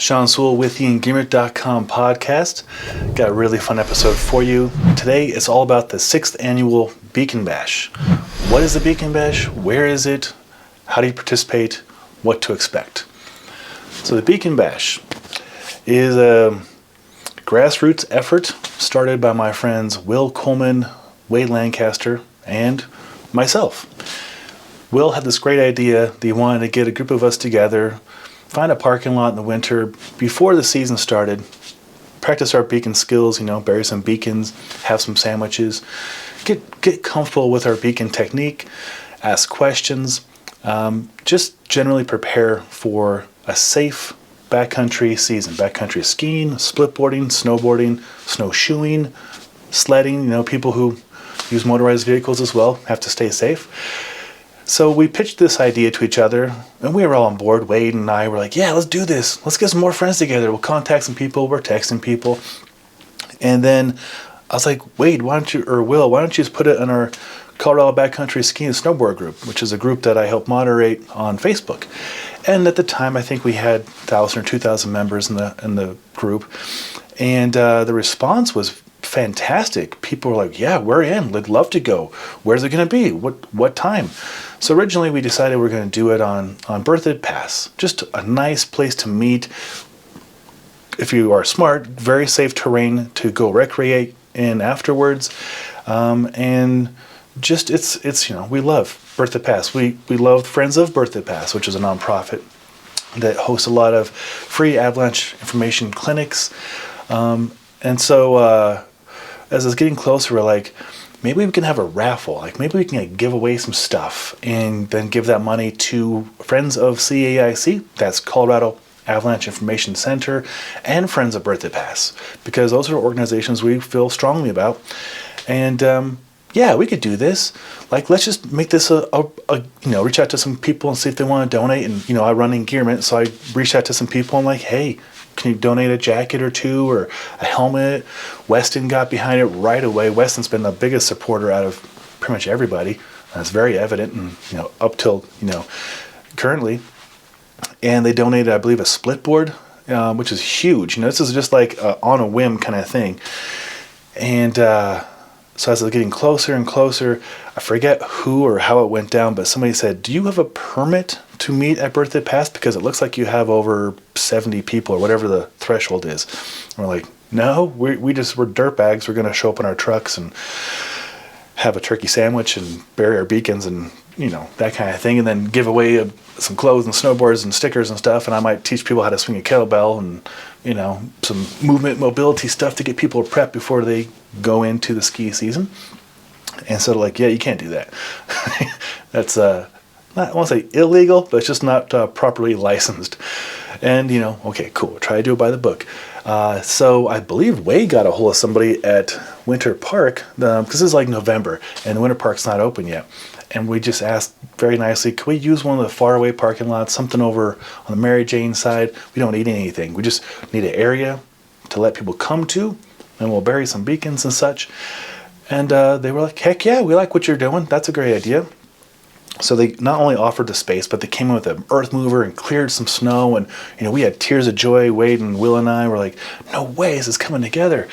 Sean Sewell with the Engearment.com podcast. Got a really fun episode for you. Today it's all about the 6th annual Beacon Bash. What is the Beacon Bash? Where is it? How do you participate? What to expect? So the Beacon Bash is a grassroots effort started by my friends Will Coleman, Wade Lancaster, and myself. Will had this great idea that he wanted to get a group of us together, find a parking lot in the winter before the season started, practice our beacon skills, bury some beacons, have some sandwiches, get comfortable with our beacon technique, ask questions, just generally prepare for a safe backcountry season. Backcountry skiing, splitboarding, snowboarding, snowshoeing, sledding. People who use motorized vehicles as well have to stay safe. So we pitched this idea to each other, and we were all on board. Wade and I were like, yeah, let's do this. Let's get some more friends together. We'll contact some people. We're texting people. And then I was like, Wade, Will, why don't you just put it in our Colorado Backcountry Ski and Snowboard group, which is a group that I help moderate on Facebook. And at the time, I think we had 1,000 or 2,000 members in the group. And the response was fantastic. People were like, yeah, we're in. We'd love to go. Where's it going to be? What time? So originally we decided we're going to do it on Berthoud Pass. Just a nice place to meet. If you are smart, very safe terrain to go recreate in afterwards. And just it's we love Berthoud Pass. We love Friends of Berthoud Pass, which is a nonprofit that hosts a lot of free avalanche information clinics. And so as I was getting closer, we're like, maybe we can have a raffle. Like maybe we can give away some stuff and then give that money to Friends of CAIC. That's Colorado Avalanche Information Center, and Friends of Berthoud Pass, because those are organizations we feel strongly about. And yeah, we could do this. Like, let's just make this reach out to some people and see if they want to donate. And I run Engearment, so I reached out to some people. I'm like, hey, can you donate a jacket or two or a helmet? Weston got behind it right away. Weston's been the biggest supporter out of pretty much everybody. That's very evident, and up till currently. And they donated, I believe, a Splitboard, which is huge. This is just like on a whim kind of thing. And so as I was getting closer and closer, I forget who or how it went down, but somebody said, do you have a permit to meet at Berthoud Pass? Because it looks like you have over 70 people or whatever the threshold is. And we're like, no, we're dirtbags. We're going to show up in our trucks and have a turkey sandwich and bury our beacons and, that kind of thing. And then give away some clothes and snowboards and stickers and stuff. And I might teach people how to swing a kettlebell and, some mobility stuff to get people prepped before they go into the ski season. And so like, yeah, you can't do that. That's not, I won't say illegal, but it's just not properly licensed. And okay, cool, try to do it by the book. So I believe Wade got a hold of somebody at Winter Park, because this is like November and the Winter Park's not open yet. And we just asked very nicely, can we use one of the faraway parking lots, something over on the Mary Jane side? We don't need anything. We just need an area to let people come to, and we'll bury some beacons and such. And they were like, heck yeah, we like what you're doing. That's a great idea. So they not only offered the space, but they came in with an earth mover and cleared some snow. And, we had tears of joy. Wade and Will and I were like, no way, this is coming together.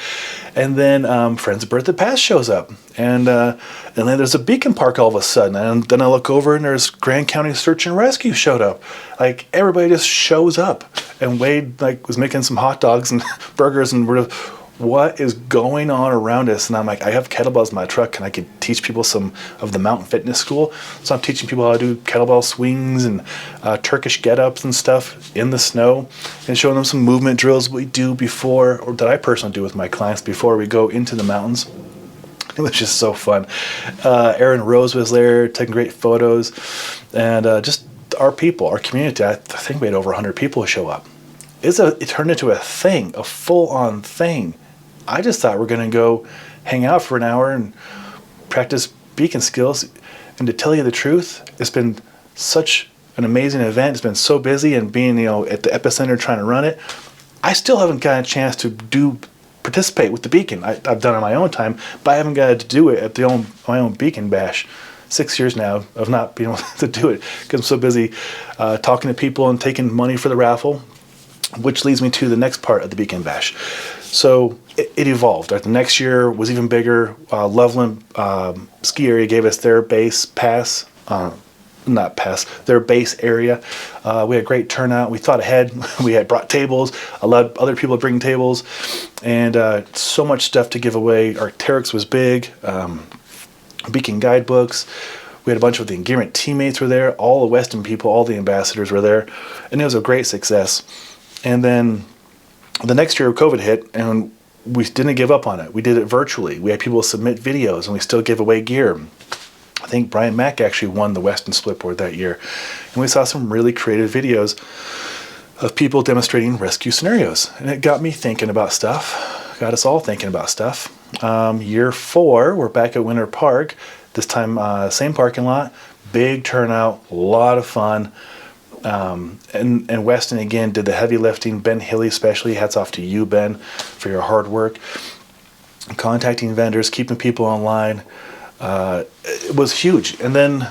And then Friends of Berthoud Pass shows up. And then there's a beacon park all of a sudden. And then I look over and there's Grand County Search and Rescue showed up. Like, everybody just shows up. And Wade was making some hot dogs and burgers, and we're what is going on around us? And I'm like, I have kettlebells in my truck, and I could teach people some of the mountain fitness school. So I'm teaching people how to do kettlebell swings and Turkish get-ups and stuff in the snow, and showing them some movement drills we do before, or that I personally do with my clients before we go into the mountains. It was just so fun. Aaron Rose was there, taking great photos, and just our people, our community. I think we had over 100 people show up. It turned into a thing, a full-on thing. I just thought we're going to go hang out for an hour and practice beacon skills. And to tell you the truth, it's been such an amazing event. It's been so busy, and being at the epicenter trying to run it, I still haven't gotten a chance to participate with the beacon. I've done it on my own time, but I haven't got to do it at my own beacon bash. 6 years now of not being able to do it because I'm so busy talking to people and taking money for the raffle. which leads me to the next part of the Beacon Bash. So it evolved. The next year was even bigger. Loveland ski area gave us their base pass. Their base area. We had great turnout. We thought ahead. We had brought tables, allowed other people to bring tables, and so much stuff to give away. Our Terex was big. Beacon guidebooks. We had a bunch of the Engearment teammates were there. All the Weston people, all the ambassadors were there, and it was a great success. And then the next year COVID hit, and we didn't give up on it. We did it virtually. We had people submit videos, and we still give away gear. I think Brian Mack actually won the Weston Splitboard that year. And we saw some really creative videos of people demonstrating rescue scenarios. And it got me thinking about stuff, got us all thinking about stuff. Year 4, we're back at Winter Park. This time, same parking lot, big turnout, a lot of fun. And Weston again did the heavy lifting. Ben Hilly especially, hats off to you, Ben, for your hard work. Contacting vendors, keeping people online. It was huge. And then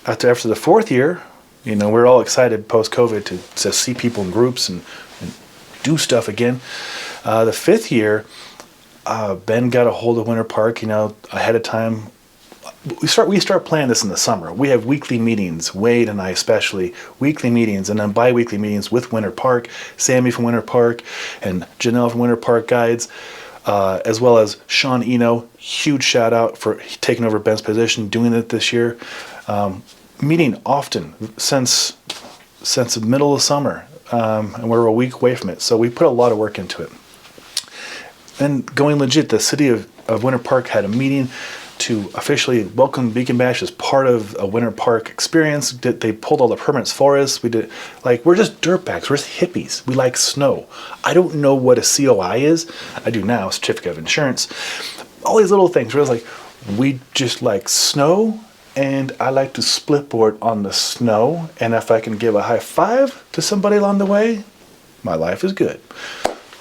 after the 4th year, we're all excited post-COVID to see people in groups and do stuff again. The 5th year, Ben got a hold of Winter Park, ahead of time. We start planning this in the summer. We have weekly meetings, Wade and I especially, weekly meetings, and then bi-weekly meetings with Winter Park, Sammy from Winter Park, and Janelle from Winter Park Guides, as well as Sean Eno. Huge shout out for taking over Ben's position, doing it this year. Meeting often since the middle of summer, and we're a week away from it. So we put a lot of work into it. And going legit, the city of Winter Park had a meeting to officially welcome Beacon Bash as part of a Winter Park experience. They pulled all the permits for us. We're just dirtbags. We're just hippies. We like snow. I don't know what a COI is. I do now, Certificate of Insurance. All these little things. We just like snow, and I like to splitboard on the snow. And if I can give a high five to somebody along the way, my life is good.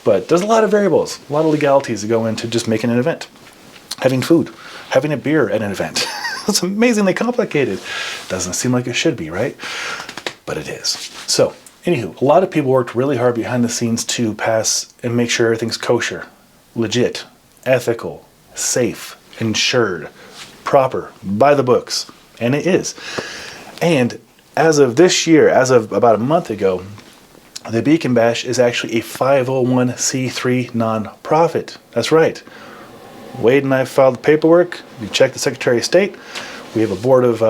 But there's a lot of variables, a lot of legalities that go into just making an event. Having food, having a beer at an event. It's amazingly complicated. Doesn't seem like it should be, right? But it is. So, anywho, a lot of people worked really hard behind the scenes to pass and make sure everything's kosher, legit, ethical, safe, insured, proper, by the books. And it is. And as of this year, as of about a month ago, the Beacon Bash is actually a 501c3 nonprofit. That's right. Wade and I filed the paperwork. We checked the Secretary of State. We have a board of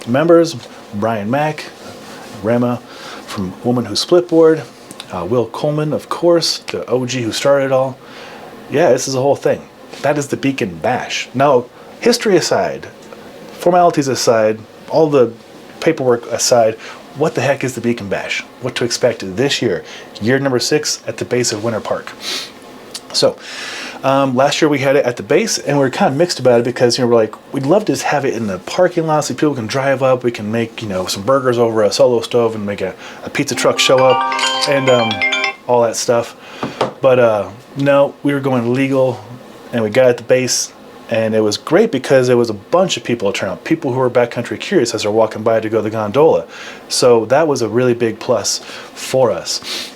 members, Brian Mack, Rhema from Woman Who Splitboard, Will Coleman, of course, the OG who started it all. Yeah, this is a whole thing. That is the Beacon Bash. Now, history aside, formalities aside, all the paperwork aside, what the heck is the Beacon Bash? What to expect this year? Year number 6 at the base of Winter Park. So, last year we had it at the base, and we were kind of mixed about it because we're like, we'd love to just have it in the parking lot so people can drive up. We can make some burgers over a solo stove and make a pizza truck show up and all that stuff. But no, we were going legal, and we got at the base, and it was great because there was a bunch of people to turn out, people who were backcountry curious as they're walking by to go to the gondola. So that was a really big plus for us.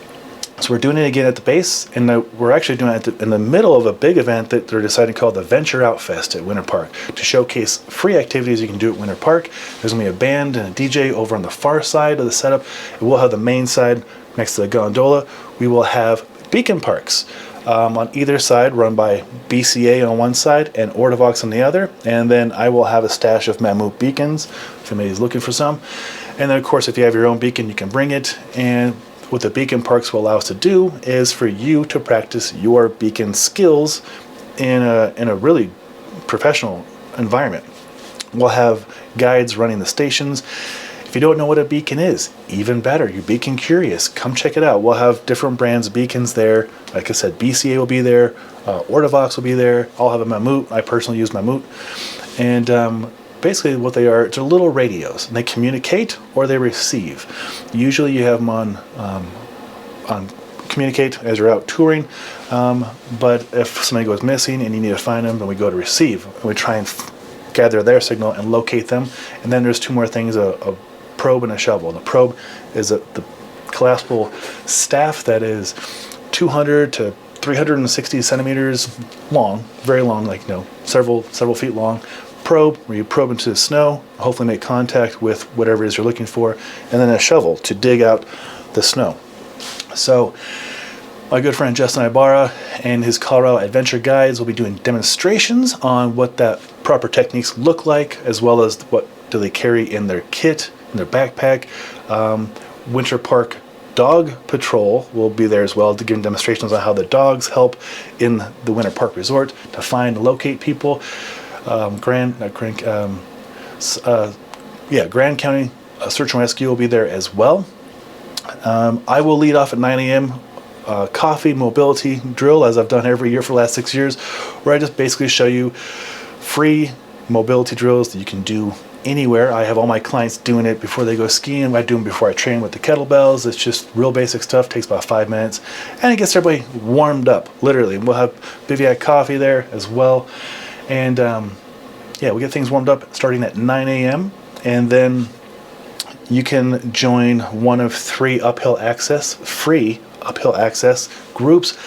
So we're doing it again at the base, and we're actually doing it in the middle of a big event that they're deciding to call the Venture Out Fest at Winter Park to showcase free activities you can do at Winter Park. There's going to be a band and a DJ over on the far side of the setup. We'll have the main side next to the gondola. We will have beacon parks on either side, run by BCA on one side and Ortovox on the other. And then I will have a stash of Mammoth beacons if anybody's looking for some. And then, of course, if you have your own beacon, you can bring it. And what the beacon parks will allow us to do is for you to practice your beacon skills in a really professional environment. We'll have guides running the stations. If you don't know what a beacon is, even better, you're beacon curious, come check it out. We'll have different brands of beacons there. Like I said, BCA will be there, Ortovox will be there. I'll have a Mammut. I personally use Mammut. And basically what they are, they're little radios, and they communicate or they receive. Usually you have them on communicate as you're out touring, but if somebody goes missing and you need to find them, then we go to receive, and we try and gather their signal and locate them. And then there's 2 more things, a probe and a shovel. And the probe is the collapsible staff that is 200 to 360 centimeters long, very long, like several feet long. Probe, where you probe into the snow, hopefully make contact with whatever it is you're looking for, and then a shovel to dig out the snow. So my good friend Justin Ibarra and his Colorado Adventure guides will be doing demonstrations on what that proper techniques look like, as well as what do they carry in their kit, in their backpack. Winter Park Dog Patrol will be there as well to give demonstrations on how the dogs help in the Winter Park Resort to find and locate people. Grand County Search and Rescue will be there as well. I will lead off at 9 a.m. Coffee mobility drill, as I've done every year for the last 6 years, where I just basically show you free mobility drills that you can do anywhere. I have all my clients doing it before they go skiing. I do them before I train with the kettlebells. It's just real basic stuff. Takes about 5 minutes, and it gets everybody warmed up. Literally, we'll have bivouac coffee there as well, and we get things warmed up starting at 9 a.m. and then you can join one of 3 free uphill access groups,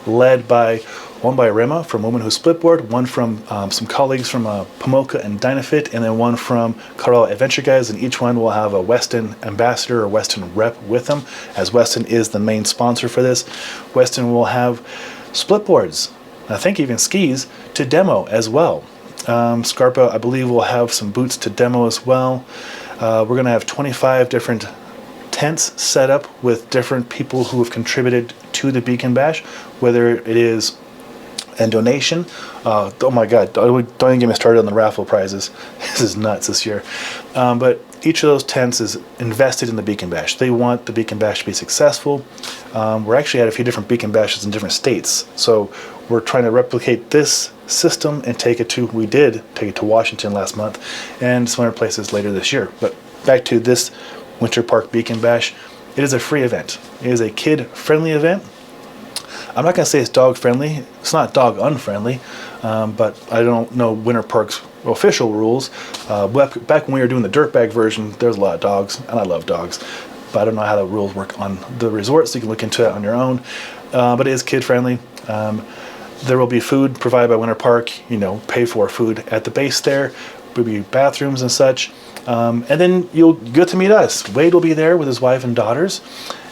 led by one by Rhema from Women Who Splitboard, one from some colleagues from Pomoka and Dynafit, and then one from Colorado Adventure Guys, and each one will have a Weston ambassador or Weston rep with them, as Weston is the main sponsor for this. Weston will have splitboards, I think even skis, to demo as well. Scarpa, I believe, will have some boots to demo as well. We're going to have 25 different tents set up with different people who have contributed to the Beacon Bash, whether it is a donation. Oh my God, don't even get me started on the raffle prizes. This is nuts this year. But each of those tents is invested in the Beacon Bash. They want the Beacon Bash to be successful. We're actually at a few different Beacon Bashes in different states. So we're trying to replicate this system and we did take it to Washington last month and some other places later this year. But back to this Winter Park Beacon Bash. It is a free event. It is a kid-friendly event. I'm not going to say it's dog-friendly. It's not dog-unfriendly, but I don't know Winter Park's official rules. Back when we were doing the dirtbag version, there's a lot of dogs, and I love dogs, but I don't know how the rules work on the resort, so you can look into it on your own. But it is kid-friendly. There will be food provided by Winter Park, pay for food at the base there. There'll be bathrooms and such. And then you'll get to meet us. Wade will be there with his wife and daughters.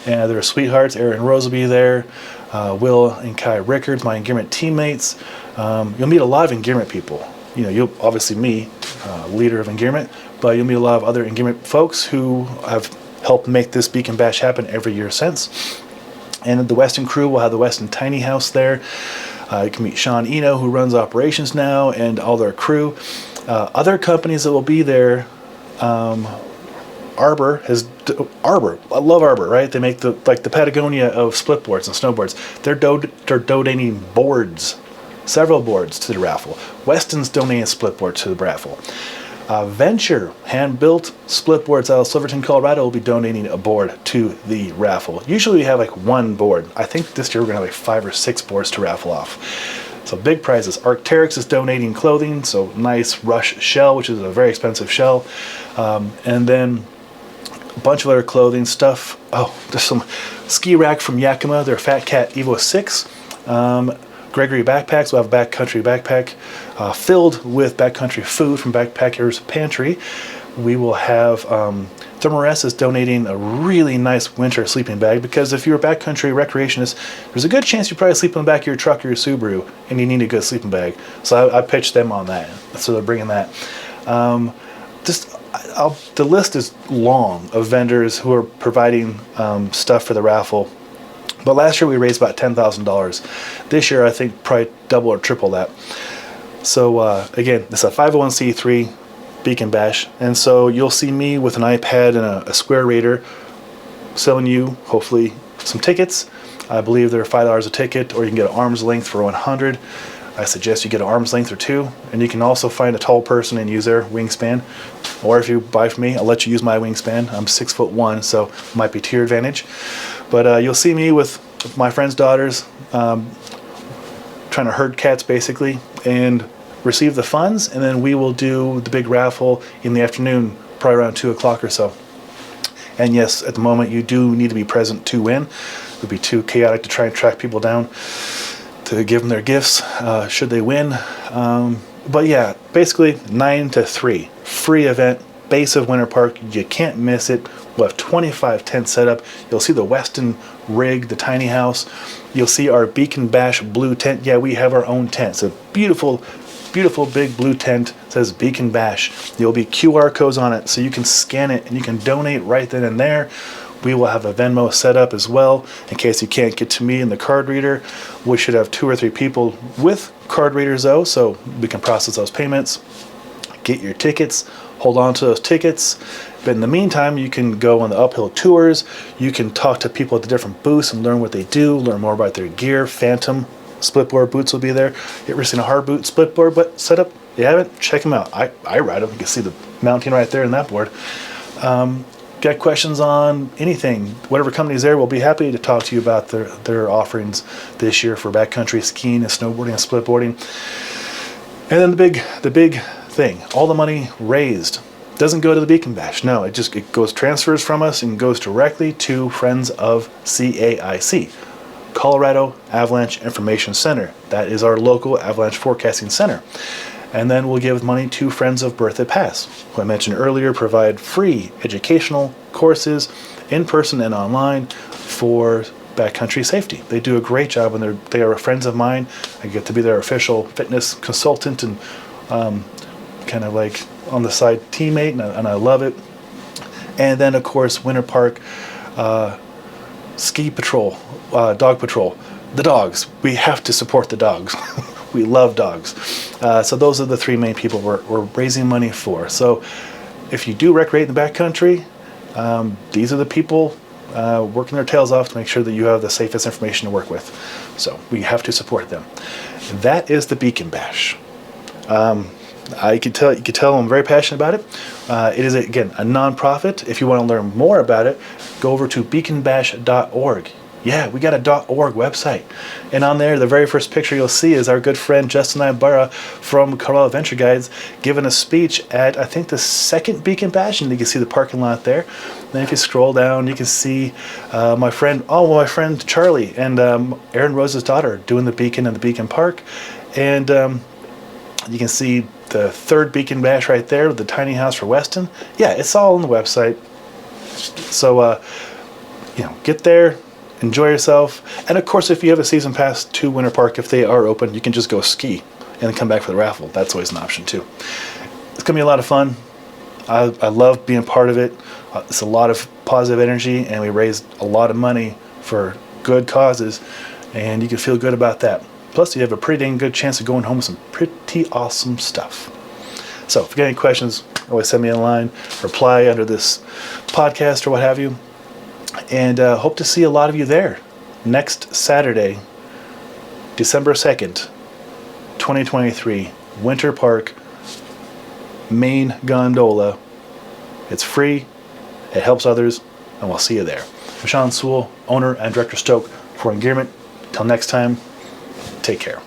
And they're sweethearts. Aaron and Rose will be there. Will and Kai Rickards, my Engearment teammates. You'll meet a lot of Engearment people. You'll obviously me, leader of Engearment, but you'll meet a lot of other Engearment folks who have helped make this Beacon Bash happen every year since. And the Weston crew will have the Weston Tiny House there. You can meet Sean Eno, who runs operations now, and all their crew. Other companies that will be there, Arbor, I love Arbor, right? They make the Patagonia of splitboards and snowboards. They're donating boards, several boards to the raffle. Weston's donating a splitboard to the raffle. Venture, hand-built splitboards out of Silverton, Colorado, will be donating a board to the raffle. Usually we have one board. I think this year we're going to have 5 or 6 boards to raffle off. So big prizes. Arc'teryx is donating clothing, so nice Rush shell, which is a very expensive shell. And then a bunch of other clothing stuff. Oh, there's some ski rack from Yakima. They're Fat Cat Evo 6. Gregory Backpacks will have a backcountry backpack filled with backcountry food from Backpacker's Pantry. We will have Thermarest is donating a really nice winter sleeping bag, because if you're a backcountry recreationist, there's a good chance you probably sleep on the back of your truck or your Subaru, and you need a good sleeping bag. So I pitched them on that. So they're bringing that. The list is long of vendors who are providing stuff for the raffle. But last year we raised about $10,000. This year I think probably double or triple that. So again, it's a 501c3 Beacon Bash, and so you'll see me with an iPad and a Square Reader selling you hopefully some tickets. I believe they're $5 a ticket, or you can get an arm's length for $100. I suggest you get an arm's length or 2, and you can also find a tall person and use their wingspan. Or if you buy from me, I'll let you use my wingspan. I'm 6'1", so it might be to your advantage. But you'll see me with my friend's daughters trying to herd cats basically and receive the funds, and then we will do the big raffle in the afternoon, probably around 2 o'clock or so. And yes, at the moment, you do need to be present to win. It would be too chaotic to try and track people down to give them their gifts should they win. But yeah, basically 9 to 3. Free event, base of Winter Park. You can't miss it. We'll have 25 tents set up. You'll see the Weston rig, the tiny house. You'll see our Beacon Bash blue tent. Yeah, we have our own tent. It's a beautiful, beautiful big blue tent. It says Beacon Bash. There'll be QR codes on it so you can scan it and you can donate right then and there. We will have a Venmo set up as well in case you can't get to me and the card reader. We should have 2 or 3 people with card readers though, so we can process those payments. Get your tickets, hold on to those tickets. But in the meantime, you can go on the uphill tours. You can talk to people at the different booths and learn what they do, learn more about their gear. Phantom Splitboard boots will be there. You ever seen a hard boot Splitboard but setup? You haven't? Check them out. I ride them. You can see the mounting right there in that board. Got questions on anything, whatever company's there, we'll be happy to talk to you about their offerings this year for backcountry skiing and snowboarding and splitboarding. And then the big thing, all the money raised doesn't go to the Beacon Bash. No, it goes transfers from us and goes directly to Friends of CAIC, Colorado Avalanche Information Center. That is our local avalanche forecasting center. And then we'll give money to Friends of Berthoud Pass, who I mentioned earlier, provide free educational courses in person and online for backcountry safety. They do a great job, and they are friends of mine. I get to be their official fitness consultant and kind of like on the side teammate, and I love it. And then, of course, Winter Park Ski Patrol, Dog Patrol. The dogs. We have to support the dogs. We love dogs. So those are the 3 main people we're raising money for. So if you do recreate in the backcountry, these are the people working their tails off to make sure that you have the safest information to work with. So we have to support them. That is the Beacon Bash. You can tell I'm very passionate about it. It is, again, a nonprofit. If you want to learn more about it, go over to beaconbash.org. Yeah, we got a .org website. And on there, the very first picture you'll see is our good friend Justin Ibarra from Colorado Adventure Guides giving a speech at, I think, the second Beacon Bash, and you can see the parking lot there. Then if you scroll down, you can see my friend Charlie and Aaron Rose's daughter doing the Beacon in the Beacon Park. And you can see the 3rd Beacon Bash right there with the tiny house for Weston. Yeah, it's all on the website. So, get there. Enjoy yourself. And of course, if you have a season pass to Winter Park, if they are open, you can just go ski and then come back for the raffle. That's always an option too. It's going to be a lot of fun. I love being part of it. It's a lot of positive energy, and we raised a lot of money for good causes, and you can feel good about that. Plus, you have a pretty dang good chance of going home with some pretty awesome stuff. So if you got any questions, always send me a line, reply under this podcast or what have you. And hope to see a lot of you there next Saturday, December 2nd, 2023, Winter Park, main gondola. It's free, it helps others, and we'll see you there. I'm Sean Sewell, owner and director Stoke for Engearment. Till next time, take care.